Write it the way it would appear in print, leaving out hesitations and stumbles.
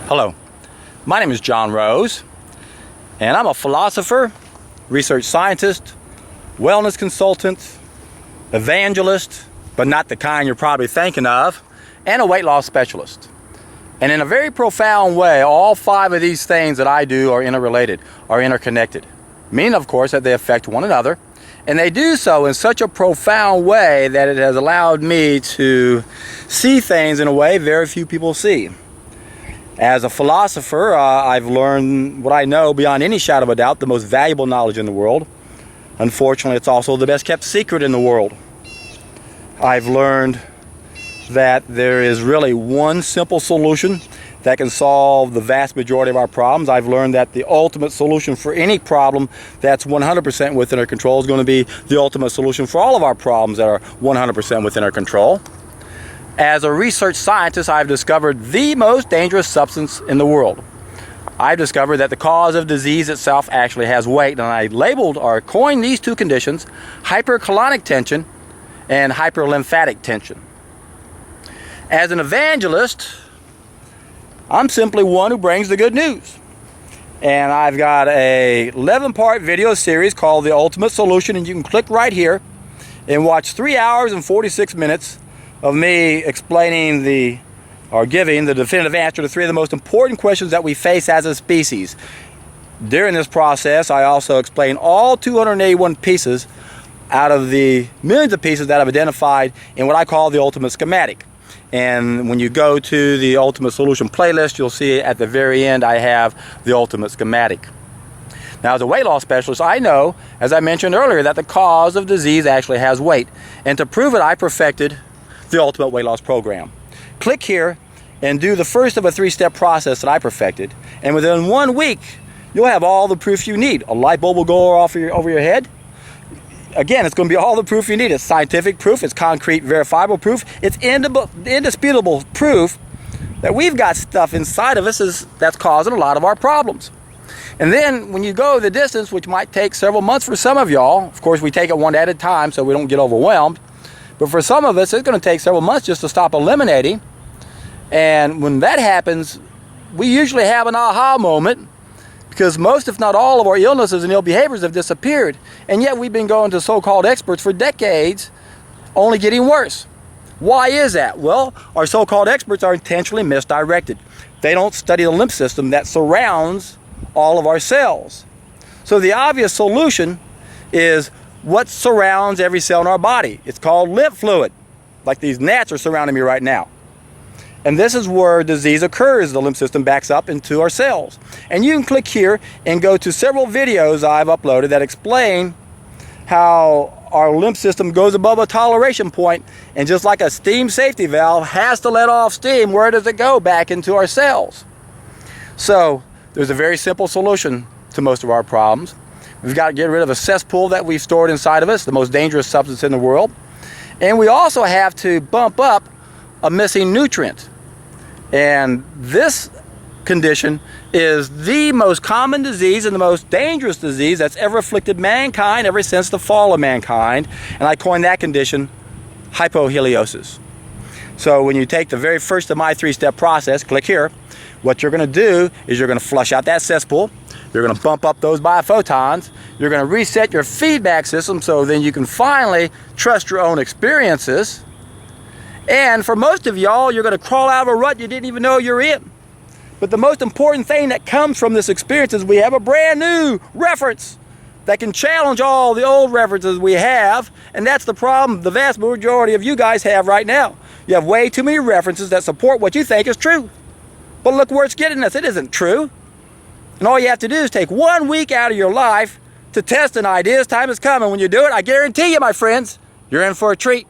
Hello, my name is John Rose, and I'm a philosopher, research scientist, wellness consultant, evangelist, but not the kind you're probably thinking of, and a weight loss specialist. And in a very profound way, all five of these things that I do are interrelated, are interconnected. Meaning, of course, that they affect one another, and they do so in such a profound way that it has allowed me to see things in a way very few people see. As a philosopher, I've learned what I know beyond any shadow of a doubt, the most valuable knowledge in the world. Unfortunately, it's also the best kept secret in the world. I've learned that there is really one simple solution that can solve the vast majority of our problems. I've learned that the ultimate solution for any problem that's 100% within our control is going to be the ultimate solution for all of our problems that are 100% within our control. As a research scientist, I've discovered the most dangerous substance in the world. I've discovered that the cause of disease itself actually has weight, and I labeled or coined these two conditions, hypercolonic tension and hyperlymphatic tension. As an evangelist, I'm simply one who brings the good news. And I've got a 11-part video series called The Ultimate Solution, and you can click right here and watch 3 hours and 46 minutes of me explaining giving the definitive answer to three of the most important questions that we face as a species. During this process, I also explain all 281 pieces out of the millions of pieces that I've identified in what I call the ultimate schematic. And when you go to the Ultimate Solution playlist, you'll see at the very end I have the ultimate schematic. Now, as a weight loss specialist, I know, as I mentioned earlier, that the cause of disease actually has weight. And to prove it, I perfected the Ultimate Weight Loss Program. Click here and do the first of a 3-step process that I perfected. And within 1 week, you'll have all the proof you need. A light bulb will go off over your head. Again, it's going to be all the proof you need. It's scientific proof, it's concrete, verifiable proof, it's indisputable proof that we've got stuff inside of us that's causing a lot of our problems. And then when you go the distance, which might take several months for some of y'all, of course we take it one at a time so we don't get overwhelmed, but for some of us it's going to take several months just to stop eliminating. And when that happens, we usually have an aha moment, because most, if not all, of our illnesses and ill behaviors have disappeared. And yet we've been going to so-called experts for decades, only getting worse. Why is that? Well, our so-called experts are intentionally misdirected. They don't study the lymph system that surrounds all of our cells. So the obvious solution is what surrounds every cell in our body. It's called lymph fluid, like these gnats are surrounding me right now. And this is where disease occurs. The lymph system backs up into our cells. And you can click here and go to several videos I've uploaded that explain how our lymph system goes above a toleration point, and just like a steam safety valve has to let off steam, where does it go? Back into our cells. So there's a very simple solution to most of our problems. We've got to get rid of a cesspool that we've stored inside of us, the most dangerous substance in the world. And we also have to bump up a missing nutrient. And this condition is the most common disease and the most dangerous disease that's ever afflicted mankind ever since the fall of mankind. And I coined that condition hypoichthyosis. So when you take the very first of my 3-step process, click here, what you're going to do is you're going to flush out that cesspool. You're going to bump up those biophotons. You're going to reset your feedback system so then you can finally trust your own experiences. And for most of y'all, you're going to crawl out of a rut you didn't even know you're in. But the most important thing that comes from this experience is we have a brand new reference that can challenge all the old references we have. And that's the problem the vast majority of you guys have right now. You have way too many references that support what you think is true. But look where it's getting us. It isn't true. And all you have to do is take 1 week out of your life to test an idea. This time is coming. When you do it, I guarantee you, my friends, you're in for a treat.